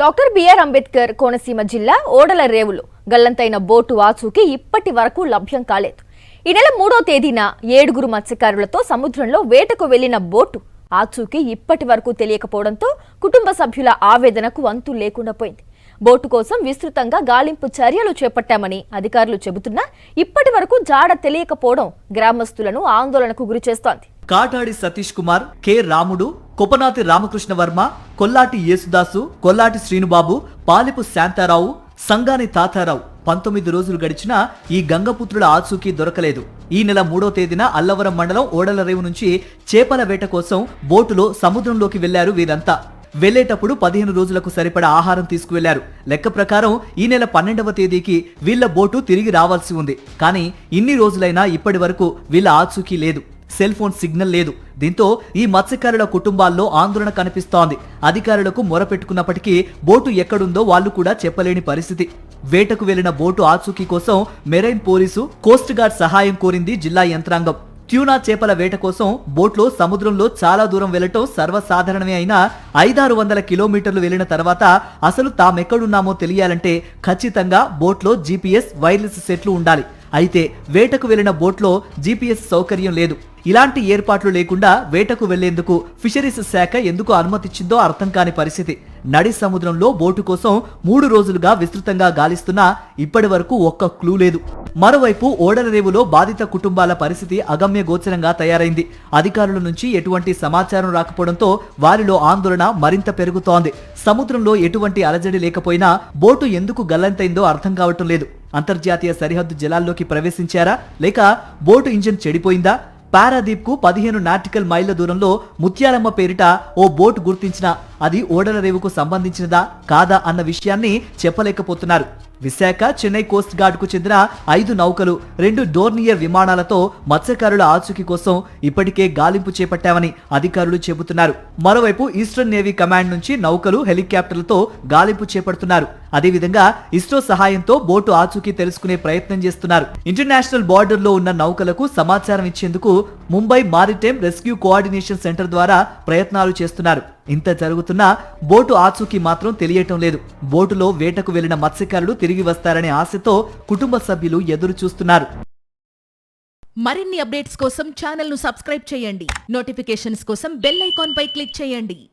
Doctor BR Ambedkar Konaseema జిల్లా ఓడల రేవులు గల్లంతైన boat ఆచూకీ ఇప్పటి వరకు లభ్యం కాలేదు. ఈ నెల 3వ తేదీన 7 మత్స్యకారులతో సముద్రంలో వేటకు వెళ్లిన బోటు ఆచూకీ ఇప్పటి వరకు తెలియకపోవడంతో కుటుంబ సభ్యుల ఆవేదనకు అంతు లేకుండా పోయింది. బోటు కోసం విస్తృతంగా గాలింపు చర్యలు చేపట్టామని అధికారులు చెబుతున్నా ఇప్పటి వరకు జాడ తెలియకపోవడం గ్రామస్తులను ఆందోళనకు గురిచేస్తోంది. కాటాడి సతీష్ కుమార్, కె రాముడు, కొపనాతి రామకృష్ణ వర్మ, కొల్లాటి యేసుదాసు, కొల్లాటి శ్రీనుబాబు, పాలిపు శాంతారావు, సంగాని తాతారావు 19 రోజులు గడిచినా ఈ గంగపుత్రుల ఆచూకీ దొరకలేదు. ఈ నెల 3వ తేదీన అల్లవరం మండలం ఓడల రేవు నుంచి చేపల వేట కోసం బోటులో సముద్రంలోకి వెళ్లారు వీరంతా. వెళ్లేటప్పుడు 15 రోజులకు సరిపడా ఆహారం తీసుకువెళ్లారు. లెక్క ప్రకారం ఈ నెల 12వ తేదీకి వీళ్ల బోటు తిరిగి రావాల్సి ఉంది. కానీ ఇన్ని రోజులైనా ఇప్పటి వరకు వీళ్ల ఆచూకీ లేదు. సెల్ ఫోన్ సిగ్నల్ లేదు. దీంతో ఈ మత్స్యకారుల కుటుంబాల్లో ఆందోళన కనిపిస్తోంది. అధికారులకు మొరపెట్టుకున్నప్పటికీ బోటు ఎక్కడుందో వాళ్లు కూడా చెప్పలేని పరిస్థితి. వేటకు వెళ్లిన బోటు ఆచూకీ కోసం మెరైన్ పోలీసు, కోస్ట్ గార్డ్ సహాయం కోరింది జిల్లా యంత్రాంగం. ట్యూనా చేపల వేట కోసం బోట్లో సముద్రంలో చాలా దూరం వెళ్లటం సర్వసాధారణమే అయినా 500-600 కిలోమీటర్లు వెళ్లిన తర్వాత అసలు తామెక్కడున్నామో తెలియాలంటే ఖచ్చితంగా బోట్లో జీపీఎస్, వైర్లెస్ సెట్లు ఉండాలి. అయితే వేటకు వెళ్లిన బోట్లో జీపీఎస్ సౌకర్యం లేదు. ఇలాంటి ఏర్పాట్లు లేకుండా వేటకు వెళ్లేందుకు ఫిషరీస్ శాఖ ఎందుకు అనుమతిచ్చిందో అర్థం కాని పరిస్థితి. నడి సముద్రంలో బోటు కోసం 3 రోజులుగా విస్తృతంగా గాలిస్తున్నా ఇప్పటి వరకు ఒక్క క్లూ లేదు. మరోవైపు ఓడల రేవులో బాధిత కుటుంబాల పరిస్థితి అగమ్య గోచరంగా తయారైంది. అధికారుల నుంచి ఎటువంటి సమాచారం రాకపోవడంతో వారిలో ఆందోళన మరింత పెరుగుతోంది. సముద్రంలో ఎటువంటి అలజడి లేకపోయినా బోటు ఎందుకు గల్లంతైందో అర్థం కావటం లేదు. అంతర్జాతీయ సరిహద్దు జలాల్లోకి ప్రవేశించారా, లేక బోటు ఇంజిన్ చెడిపోయిందా? పారాదీప్ కు 15 నాటికల్ మైళ్ల దూరంలో ముత్యాలమ్మ పేరిట ఓ బోటు గుర్తించినా అది ఓడల రేవుకు సంబంధించినదా కాదా అన్న విషయాన్ని చెప్పలేకపోతున్నారు. విశాఖ, చెన్నై కోస్ట్ గార్డ్ కు చెందిన 5 నౌకలు, 2 డోర్నియర్ విమానాలతో మత్స్యకారుల ఆచూకీ కోసం ఇప్పటికే గాలింపు చేపట్టామని అధికారులు చెబుతున్నారు. మరోవైపు ఈస్టర్న్ నేవీ కమాండ్ నుంచి నౌకలు, హెలికాప్టర్లతో గాలింపు చేపడుతున్నారు. అదేవిధంగా ఇస్రో సహాయంతో బోటు ఆచూకీ తెలుసుకునే ప్రయత్నం చేస్తున్నారు. ఇంటర్నేషనల్ బార్డర్ లో ఉన్న నౌకలకు సమాచారం ఇచ్చేందుకు Mumbai maritime rescue coordination centre ద్వారా ప్రయత్నాలు చేస్తున్నారు. ఇంత జరుగుతున్నా బోటు ఆచూకీ మాత్రం తెలియటం లేదు. బోటులో వేటకు వెళ్లిన మత్స్యకారులు తిరిగి వస్తారనే ఆశతో కుటుంబ సభ్యులు ఎదురు చూస్తున్నారు. మరిన్ని అప్డేట్స్ కోసం ఛానల్ ను సబ్స్క్రైబ్ చేయండి. నోటిఫికేషన్స్ కోసం బెల్ ఐకాన్ పై క్లిక్ చేయండి.